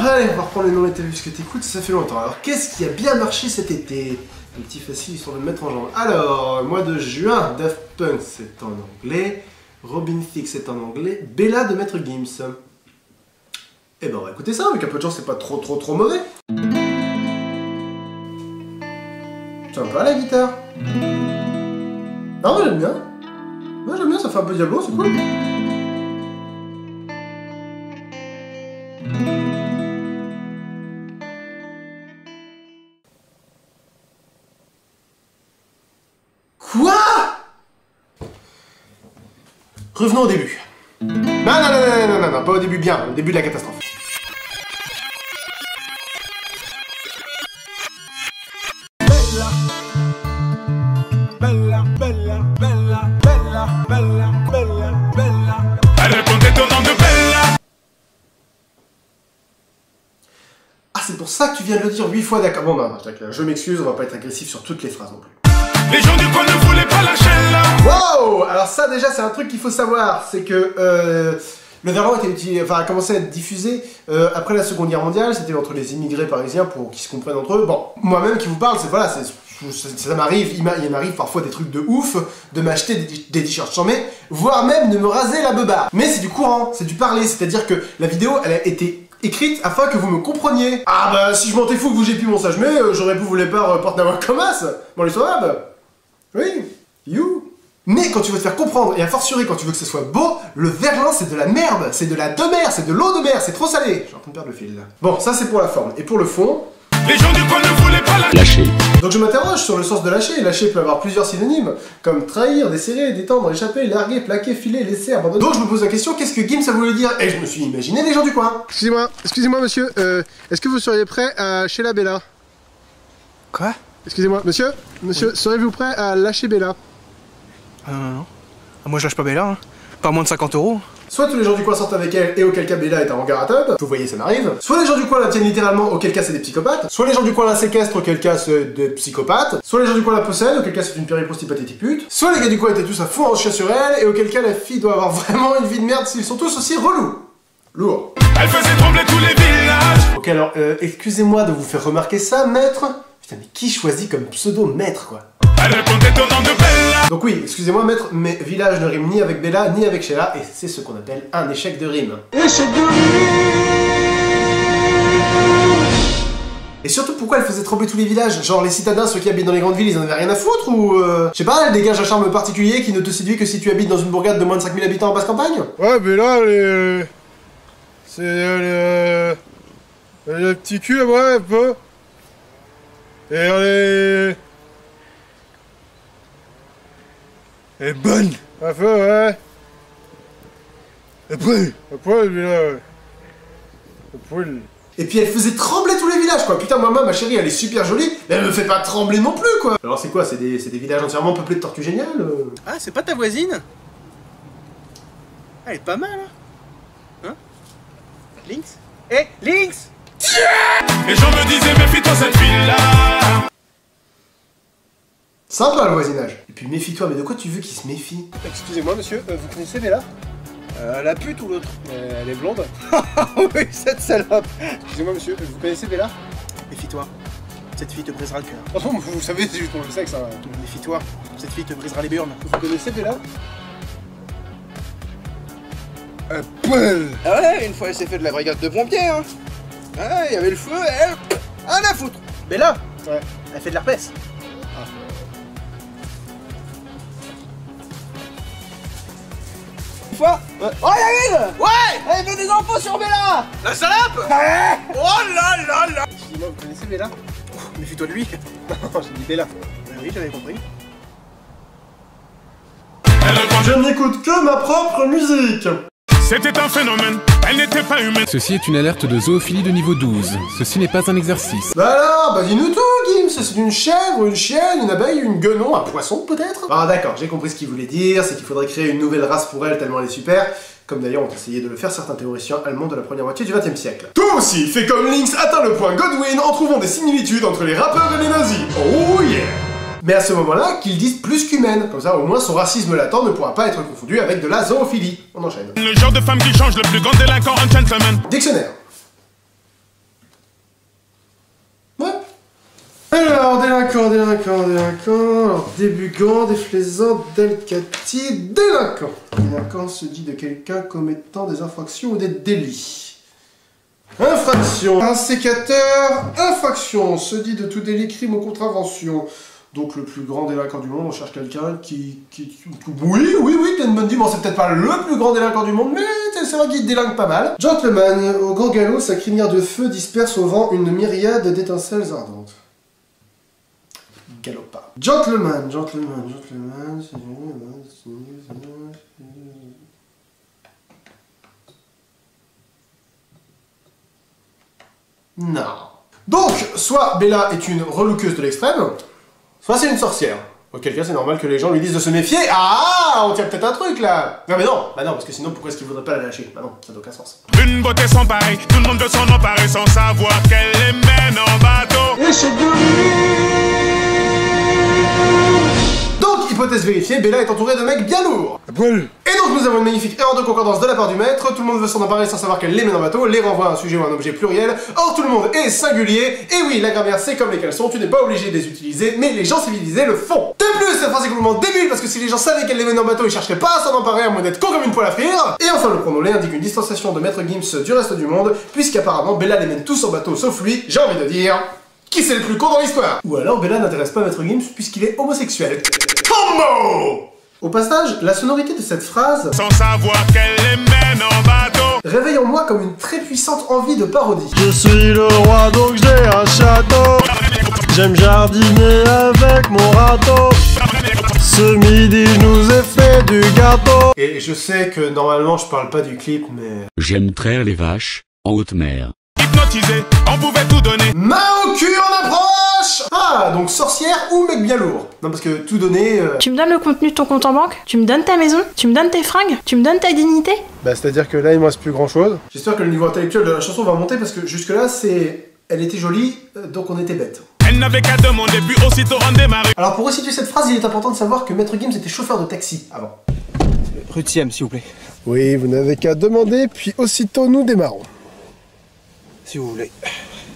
allez, on va reprendre les noms des TV que t'écoutes, ça fait longtemps. Alors, qu'est-ce qui a bien marché cet été? Un petit facile histoire de me mettre en jambe. Alors, mois de juin, Daft Punk c'est en anglais, Robin Thicke c'est en anglais, Bella de Maître Gims. Eh ben on va écouter ça, avec un peu de chance c'est pas trop mauvais. Sympa la guitare. Ah ouais, j'aime bien. Moi j'aime bien, ça fait un peu Diablo, c'est cool. Quoi? Revenons au début. Non, pas au début, bien, au début de la catastrophe. Bella, bella, bella, bella, bella, bella, bella. Répondez ton nom de Bella. Ah, c'est pour ça que tu viens de le dire 8 fois, d'accord. Bon, bah, je m'excuse, on va pas être agressif sur toutes les phrases non plus. Les gens du coin ne voulaient pas lâcher là. Wow! Alors ça déjà c'est un truc qu'il faut savoir, c'est que le verlan a commencé à être diffusé après la Seconde Guerre mondiale, c'était entre les immigrés parisiens pour qu'ils se comprennent entre eux. Bon, moi-même qui vous parle, c'est voilà, ça m'arrive, il m'arrive parfois des trucs de ouf, de m'acheter des t-shirts chambés, voire même de me raser la beubare. Mais c'est du courant, c'est du parler, c'est-à-dire que la vidéo elle a été écrite afin que vous me compreniez. Ah bah si je m'en fous que vous j'ai plus mon sage mais j'aurais pu vous les pas porter à comme as, bon les soirs. Oui, you. Mais quand tu veux te faire comprendre, et a fortiori quand tu veux que ce soit beau, le verlan c'est de la merde, c'est de la de-mer, c'est de l'eau de mer, c'est trop salé. Je suis en train de perdre le fil là. Bon, ça c'est pour la forme. Et pour le fond... Les gens du coin ne voulaient pas lâcher. Donc je m'interroge sur le sens de lâcher. Lâcher peut avoir plusieurs synonymes, comme trahir, desserrer, détendre, échapper, larguer, plaquer, filer, laisser, abandonner. Donc je me pose la question, qu'est-ce que Gims ça voulait dire? Et je me suis imaginé les gens du coin. Excusez-moi monsieur, est-ce que vous seriez prêt à lâcher la Bella? Quoi? Excusez-moi, monsieur, Oui. Serez-vous prêt à lâcher Bella? Ah non. Ah, moi je lâche pas Bella, hein. Pas moins de 50 €. Soit tous les gens du coin sortent avec elle, et auquel cas Bella est un hangar à tub, vous voyez ça m'arrive. Soit les gens du coin la tiennent littéralement, auquel cas c'est des psychopathes. Soit les gens du coin la séquestrent, auquel cas c'est des psychopathes. Soit les gens du coin la possèdent, auquel cas c'est une périprosti pathétique pute. Soit les gars du coin étaient tous à fond en chien sur elle, et auquel cas la fille doit avoir vraiment une vie de merde s'ils sont tous aussi relous. Lourd. Elle faisait trembler tous les villages. Ok alors, excusez-moi de vous faire remarquer ça, maître. Putain mais qui choisit comme pseudo maître quoi? Elle répondait ton nom de Bella. Donc oui, excusez-moi maître, mais village ne rime ni avec Bella ni avec Sheila, et c'est ce qu'on appelle un échec de rime. Échec de rime. Et surtout pourquoi elle faisait trembler tous les villages? Genre les citadins, ceux qui habitent dans les grandes villes, ils en avaient rien à foutre ou je sais pas, elle dégage un charme particulier qui ne te séduit que si tu habites dans une bourgade de moins de 5000 habitants en basse campagne? Ouais mais là c'est le petit cul ouais un peu. Et elle est bonne. Un peu ouais. Après lui là. Après. Et puis elle faisait trembler tous les villages quoi. Putain maman, ma chérie elle est super jolie, mais elle me fait pas trembler non plus quoi. Alors c'est quoi, c'est des villages entièrement peuplés de tortues géniales Ah, c'est pas ta voisine? Elle est pas mal, hein? Lynx? Eh, Lynx! Les gens me disaient méfie-toi cette fille-là. Sympa le voisinage. Et puis méfie-toi, mais de quoi tu veux qu'il se méfie? Excusez-moi monsieur, vous connaissez Bella? La pute ou l'autre? Elle est blonde. Oui, cette salope. Excusez-moi monsieur, vous connaissez Bella? Méfie-toi, cette fille te brisera le cœur. Oh non, vous savez, c'est juste pour le sexe, hein. Méfie-toi, cette fille te brisera les burnes. Vous connaissez Bella? Ah ouais, une fois elle s'est fait de la brigade de pompiers, hein. Ah, il y avait le feu, et elle... Ah, la foutre. Bella? Ouais. Elle fait de l'herpès. Fois. Ouais. Oh David! Ouais! Elle fait des enfants sur Bella! La salope! Ouais! Oh là là là! Excusez-moi, vous connaissez Bella? Méfie-toi de lui. Non, j'ai dit Bella. Oui, j'avais compris. Je n'écoute que ma propre musique. C'était un phénomène, elle n'était pas humaine. Ceci est une alerte de zoophilie de niveau 12. Ceci n'est pas un exercice. Bah alors, bah dis-nous tout, Gims. C'est une chèvre, une chienne, une abeille, une guenon, un poisson peut-être? Ah d'accord, j'ai compris ce qu'il voulait dire, c'est qu'il faudrait créer une nouvelle race pour elle tellement elle est super. Comme d'ailleurs ont essayé de le faire certains théoriciens allemands de la première moitié du XXe siècle. Toi aussi, fais comme Lynx, atteint le point Godwin en trouvant des similitudes entre les rappeurs et les nazis. Oh yeah! Mais à ce moment-là, qu'ils disent plus qu'humaine. Comme ça, au moins, son racisme latent ne pourra pas être confondu avec de la zoophilie. On enchaîne. Le genre de femme qui change le plus grand délinquant en gentleman. Dictionnaire. Délinquant. Alors, débugant, déflaisant, delcati, délinquant. Délinquant se dit de quelqu'un commettant des infractions ou des délits. Infraction. Insécateur, infraction. Se dit de tout délit, crime ou contravention. Donc le plus grand délinquant du monde, on cherche quelqu'un qui... Oui, Ted Bundy, bon c'est peut-être pas le plus grand délinquant du monde, mais c'est vrai qu'il délingue pas mal. Gentleman, au grand galop, sa crinière de feu disperse au vent une myriade d'étincelles ardentes. Galopa. Gentleman. Non. Donc, soit Bella est une relookeuse de l'extrême, soit c'est une sorcière. Auquel cas c'est normal que les gens lui disent de se méfier. Ah, on tient peut-être un truc là. Non mais non, bah non, parce que sinon pourquoi est-ce qu'il voudrait pas la lâcher? Bah non, ça n'a aucun sens. Une beauté sans pareil, tout le monde veut s'en emparer sans savoir qu'elle les mène en bateau. Échec de Donc, hypothèse vérifiée, Bella est entourée de mecs bien lourds. À poil. Et donc nous avons une magnifique erreur de concordance de la part du maître, tout le monde veut s'en emparer sans savoir qu'elle les mène en bateau, les renvoie à un sujet ou un objet pluriel, or tout le monde est singulier, et oui, la grammaire c'est comme les caleçons, tu n'es pas obligé de les utiliser, mais les gens civilisés le font. De plus, cette phrase est complètement débile, parce que si les gens savaient qu'elle les mène en bateau, ils chercheraient pas à s'en emparer à moins d'être con comme une poêle à frire. Et enfin, le pronom lait indique une distanciation de maître Gims du reste du monde, puisqu'apparemment Bella les mène tous en bateau sauf lui, j'ai envie de dire... Qui c'est le plus con dans l'histoire? Ou alors Bella n'intéresse pas maître Gims puisqu'il est homosexuel. Combo! Au passage, la sonorité de cette phrase Sans savoir qu'elle les mène en bateau. réveille en moi comme une très puissante envie de parodie. Je suis le roi donc j'ai un château. J'aime jardiner avec mon râteau. Ce midi je nous ai fait du gâteau. Et je sais que normalement je parle pas du clip, mais... J'aime traire les vaches en haute mer. Hypnotisé, on pouvait tout donner. Main au cul, on approche! Ah, donc sorcière ou mec bien lourd. Non, parce que tout donner... Tu me donnes le contenu de ton compte en banque? Tu me donnes ta maison? Tu me donnes tes fringues? Tu me donnes ta dignité? Bah c'est-à-dire que là il me reste plus grand chose. J'espère que le niveau intellectuel de la chanson va monter parce que jusque-là, c'est... Elle était jolie, donc on était bête. Elle n'avait qu'à demander, puis aussitôt on démarrer. Alors pour resituer cette phrase, il est important de savoir que Maître Gims était chauffeur de taxi avant. Rue de Siem, s'il vous plaît. Oui, vous n'avez qu'à demander, puis aussitôt nous démarrons. Si vous voulez.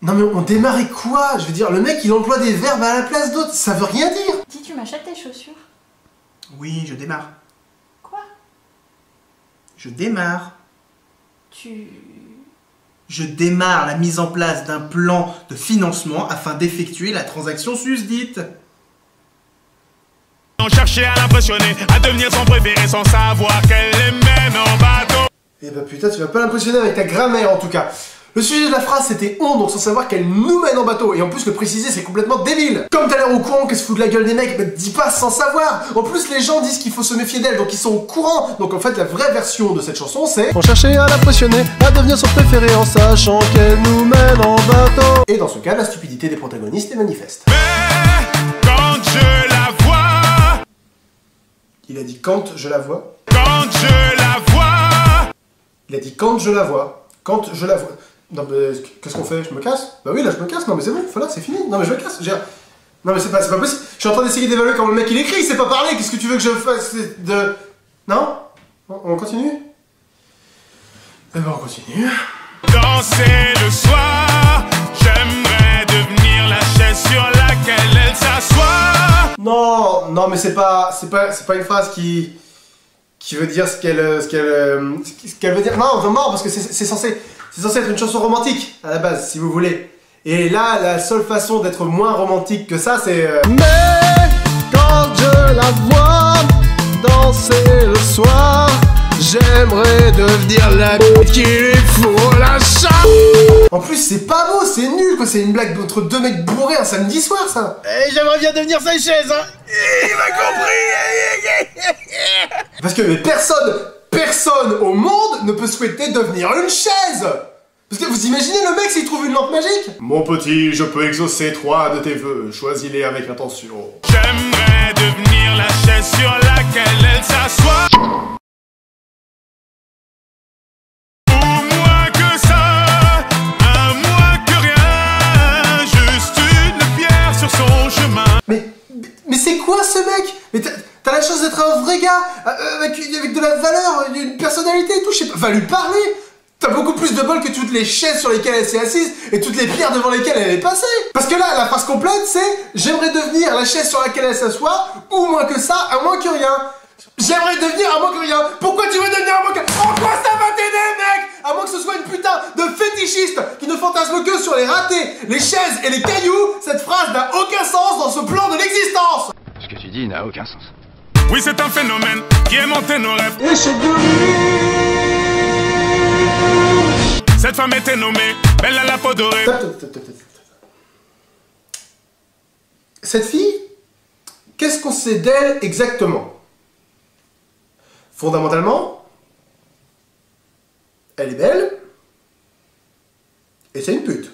Non mais on démarrait quoi? Je veux dire, le mec il emploie des verbes à la place d'autres, ça veut rien dire. Dis, tu m'achètes tes chaussures? Oui, je démarre. Quoi? Je démarre. Je démarre la mise en place d'un plan de financement afin d'effectuer la transaction susdite. On cherchait à l'impressionner, à devenir son préféré sans savoir qu'elle les mène en bateau. Eh bah putain, tu vas pas l'impressionner avec ta grammaire en tout cas. Le sujet de la phrase c'était on, donc sans savoir qu'elle nous mène en bateau. Et en plus le préciser c'est complètement débile. Comme t'as l'air au courant qu'elle se fout de la gueule des mecs, bah dis pas sans savoir. En plus les gens disent qu'il faut se méfier d'elle, donc ils sont au courant. Donc en fait la vraie version de cette chanson c'est... On cherchait à l'impressionner, à devenir son préféré en sachant qu'elle nous mène en bateau. Et dans ce cas la stupidité des protagonistes est manifeste. Mais quand je la vois, Il a dit quand je la vois. quand je la vois, Il a dit quand je la vois. Quand je la vois. Non mais qu'est-ce qu'on fait? Je me casse? Bah oui là je me casse, non mais c'est bon, voilà c'est fini. Non mais je me casse. Non mais c'est pas possible. Je suis en train d'essayer d'évaluer comment le mec il écrit, il sait pas parler, qu'est-ce que tu veux que je fasse de... Non? On continue? Eh ben on continue. danser le soir. J'aimerais devenir la chaise sur laquelle elle s'assoit. Non, mais c'est pas une phrase qui veut dire ce qu'elle veut dire. Non, vraiment, parce que c'est censé être une chanson romantique à la base, si vous voulez. Et là, la seule façon d'être moins romantique que ça, c'est... Mais quand je la vois danser le soir, j'aimerais devenir la bête qui lui fout la chatte. En plus, c'est pas beau, c'est nul, quoi. C'est une blague entre deux mecs bourrés un samedi soir, ça. Et j'aimerais bien devenir sa chaise, hein. Il m'a compris. Parce que mais personne au monde ne peut souhaiter devenir une chaise. Parce que vous imaginez le mec s'il trouve une lampe magique? Mon petit, je peux exaucer 3 de tes vœux, choisis-les avec attention. J'aimerais devenir la chaise sur laquelle elle s'assoit. Ou moins que ça, un moins que rien, juste une pierre sur son chemin. Mais c'est quoi ce mec? Mais t'as la chance d'être un vrai gars, avec de la valeur, une personnalité et tout, je sais pas, va lui parler. T'as beaucoup plus de bol que toutes les chaises sur lesquelles elle s'est assise et toutes les pierres devant lesquelles elle est passée. Parce que là, la phrase complète, c'est « J'aimerais devenir la chaise sur laquelle elle s'assoit, ou moins que ça, à moins que rien. » J'aimerais devenir à moins que rien. Pourquoi tu veux devenir à moins que... En quoi ça va t'aider, mec? À moins que ce soit une putain de fétichiste qui ne fantasme que sur les ratés, les chaises et les cailloux, cette phrase n'a aucun sens dans ce plan de l'existence. Ce que tu dis n'a aucun sens. Oui, c'est un phénomène qui est monté nos rêves. Cette femme était nommée Belle à la peau dorée. Cette fille, qu'est-ce qu'on sait d'elle exactement? Fondamentalement, elle est belle, et c'est une pute.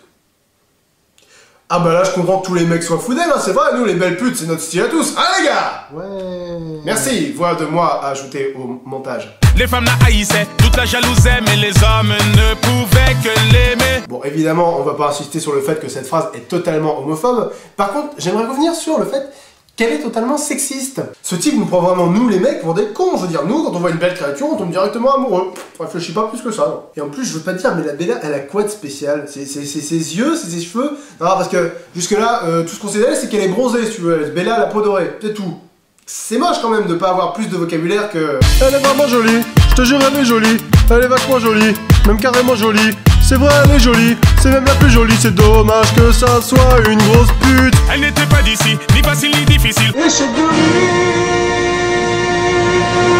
Ah bah là, je comprends que tous les mecs soient fous d'elle, hein, c'est vrai, nous les belles putes, c'est notre style à tous. Ah les gars! Ouais. Merci, voix de moi à ajouter au montage. Les femmes la haïssaient, toute la jalousaient, mais les hommes ne pouvaient que l'aimer. Bon, évidemment, on va pas insister sur le fait que cette phrase est totalement homophobe. Par contre, j'aimerais revenir sur le fait qu'elle est totalement sexiste. Ce type nous prend vraiment, nous les mecs, pour des cons. Je veux dire, nous, quand on voit une belle créature, on tombe directement amoureux. On réfléchit pas plus que ça. Non. Et en plus, je veux pas te dire, mais la Bella, elle a quoi de spécial? C'est ses yeux, c'est ses cheveux? Non, parce que jusque-là, tout ce qu'on sait d'elle, c'est qu'elle est bronzée, si tu veux. Bella, la peau dorée, c'est tout. C'est moche quand même de pas avoir plus de vocabulaire que... Elle est vraiment jolie, je te jure elle est jolie. Elle est vachement jolie, même carrément jolie. C'est vrai elle est jolie, c'est même la plus jolie. C'est dommage que ça soit une grosse pute. Elle n'était pas d'ici, ni facile ni difficile.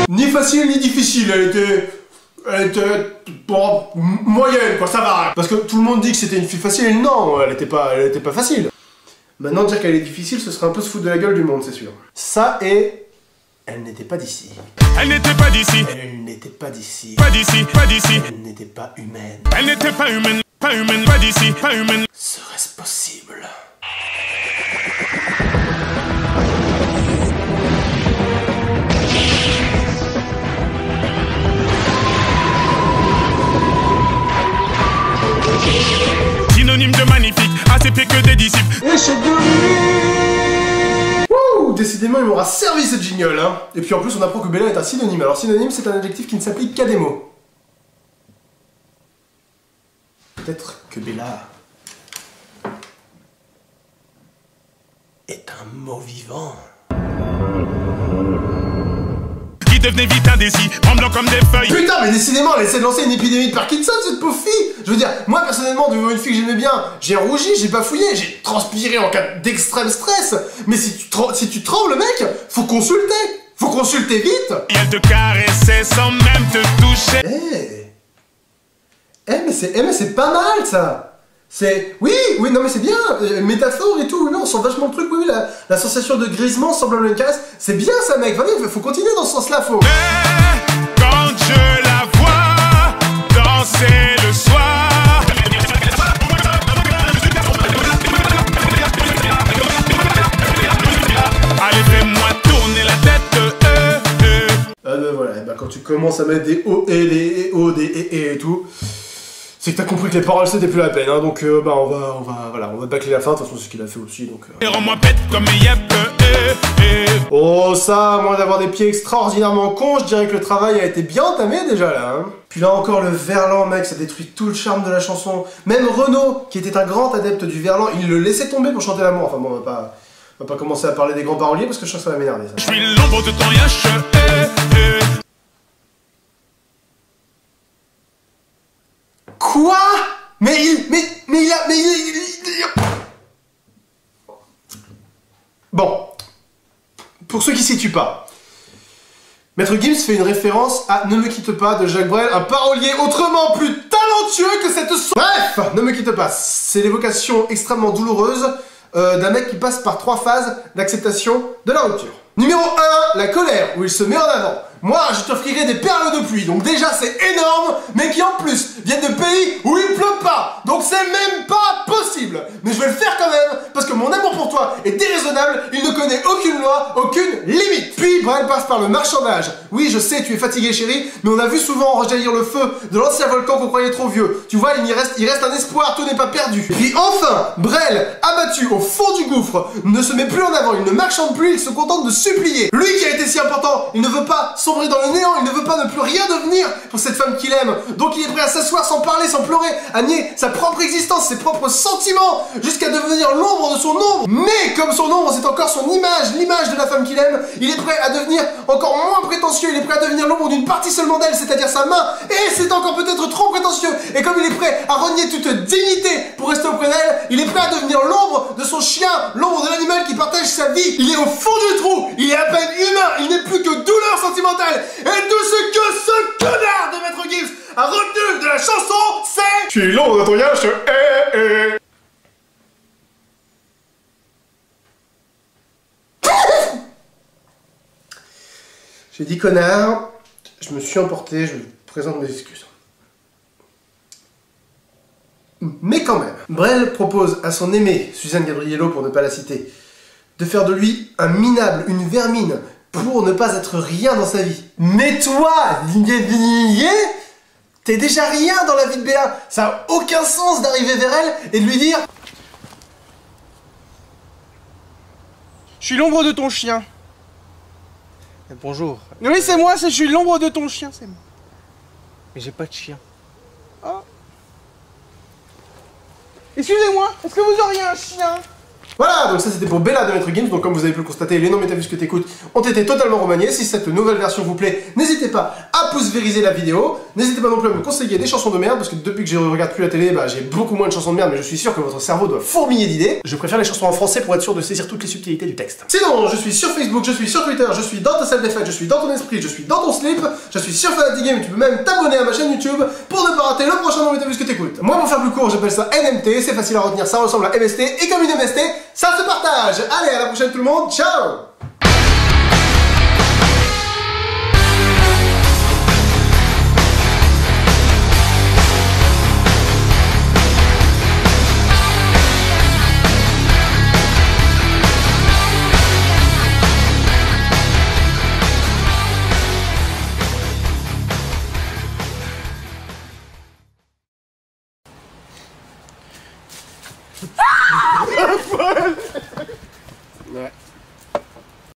Ni facile ni difficile, elle était bon, moyenne quoi, ça va. Parce que tout le monde dit que c'était une fille facile, non, elle était pas facile. Maintenant dire qu'elle est difficile, ce serait un peu se foutre de la gueule du monde, c'est sûr. Ça et... elle n'était pas d'ici. Elle n'était pas d'ici. Elle n'était pas d'ici. Pas d'ici, pas d'ici. Elle n'était pas humaine. Elle n'était pas humaine, pas humaine, pas d'ici, pas humaine. Serait-ce possible? Synonyme de magnifique, assez pire que des disciples. Wouh, décidément il m'aura servi ce jingle, hein. Et puis en plus on apprend que Bella est un synonyme. Alors synonyme c'est un adjectif qui ne s'applique qu'à des mots. Peut-être que Bella est un mot vivant. Qui devenait vite indécis, tremblant comme des feuilles. Putain, mais décidément, elle essaie de lancer une épidémie de Parkinson, cette pauvre fille. Je veux dire, moi personnellement, devant une fille que j'aimais bien, j'ai rougi, j'ai bafouillé, j'ai transpiré en cas d'extrême stress. Mais si tu trembles, mec, faut consulter. Faut consulter vite. Et elle te caressait sans même te toucher. Mais c'est pas mal ça. C'est... Oui, non mais c'est bien, métaphore et tout, oui, on sent vachement le truc, oui, la sensation de grisement semblable à une caresse, c'est bien ça mec, vraiment, faut continuer dans ce sens-là, faut... Mais quand je la vois danser le soir, allez fais-moi tourner la tête, voilà, et bah quand tu commences à mettre des O et des O, des et tout... c'est que t'as compris que les paroles c'était plus la peine, hein, donc bah on va bâcler la fin, de toute façon c'est ce qu'il a fait aussi, donc... et rends-moi bête comme Yep, Oh ça, à moins d'avoir des pieds extraordinairement cons, je dirais que le travail a été bien entamé déjà là, hein. Puis là encore le verlan mec, ça détruit tout le charme de la chanson. Même Renaud, qui était un grand adepte du verlan, il le laissait tomber pour chanter l'amour, enfin bon on va pas commencer à parler des grands paroliers parce que je sens que ça va m'énerver ça. je suis l'ombre de ton yache, Quoi? Mais il a... Bon. Pour ceux qui ne situent pas. Maître Gims fait une référence à Ne me quitte pas de Jacques Brel, un parolier autrement plus talentueux que cette Bref, Ne me quitte pas, c'est l'évocation extrêmement douloureuse d'un mec qui passe par 3 phases d'acceptation de la rupture. Numéro 1, la colère, où il se met en avant. Moi, je t'offrirai des perles de pluie, donc déjà c'est énorme, mais qui en plus viennent de pays où il pleut pas, donc c'est même pas possible. Mais je vais le faire quand même, parce que mon amour pour toi est déraisonnable, il ne connaît aucune loi, aucune limite. Puis, Brel passe par le marchandage. Oui, je sais, tu es fatigué chérie, mais on a vu souvent rejaillir le feu de l'ancien volcan qu'on croyait trop vieux. Tu vois, il reste un espoir, tout n'est pas perdu. Et puis enfin, Brel, abattu au fond du gouffre, ne se met plus en avant, il ne marchande plus, il se contente de supplier. Lui qui a été si important, il ne veut pas son sombrer dans le néant, il ne veut pas ne plus rien devenir pour cette femme qu'il aime. Donc il est prêt à s'asseoir sans parler, sans pleurer, à nier sa propre existence, ses propres sentiments, jusqu'à devenir l'ombre de son ombre. Mais comme son ombre c'est encore son image, l'image de la femme qu'il aime, il est prêt à devenir encore moins prétentieux, il est prêt à devenir l'ombre d'une partie seulement d'elle, c'est-à-dire sa main. Et c'est encore peut-être trop prétentieux. Et comme il est prêt à renier toute dignité pour rester auprès d'elle, il est prêt à devenir l'ombre de son chien, l'ombre de l'animal qui partage sa vie. Il est au fond du trou, il est à peine humain, il n'est plus que douleur sentimentale. Et tout ce que ce connard de Maître Gims a retenu de la chanson, c'est... Je suis l'ombre de ton gars, je te... J'ai dit connard, je me suis emporté, je vous présente mes excuses. Mais quand même, Brel propose à son aimée, Suzanne Gabriello pour ne pas la citer, de faire de lui un minable, une vermine, pour ne pas être rien dans sa vie. Mais toi, t'es déjà rien dans la vie de Béla. Ça n'a aucun sens d'arriver vers elle et de lui dire... Je suis l'ombre de ton chien. Bonjour. Oui, c'est moi, je suis l'ombre de ton chien, c'est moi. Mais j'ai pas de chien. Oh. Excusez-moi, est-ce que vous auriez un chien? Voilà, donc ça c'était pour Béla de Maître Gims, donc comme vous avez pu le constater, les noms métaphysques que t'écoutes ont été totalement remaniés. Si cette nouvelle version vous plaît, n'hésitez pas à pouce-vériser la vidéo, n'hésitez pas non plus à me conseiller des chansons de merde, parce que depuis que je regarde plus la télé, bah, j'ai beaucoup moins de chansons de merde, mais je suis sûr que votre cerveau doit fourmiller d'idées. Je préfère les chansons en français pour être sûr de saisir toutes les subtilités du texte. Sinon, je suis sur Facebook, je suis sur Twitter, je suis dans ta salle des fêtes, je suis dans ton esprit, je suis dans ton slip, je suis sur Fanatic Game, tu peux même t'abonner à ma chaîne YouTube pour ne pas rater le prochain nom métaphysque que t'écoutes. Moi pour faire plus court, j'appelle ça NMT, c'est facile à retenir, ça ressemble à MST, et comme une MST, ça se partage. Allez, à la prochaine tout le monde, ciao! Ouais.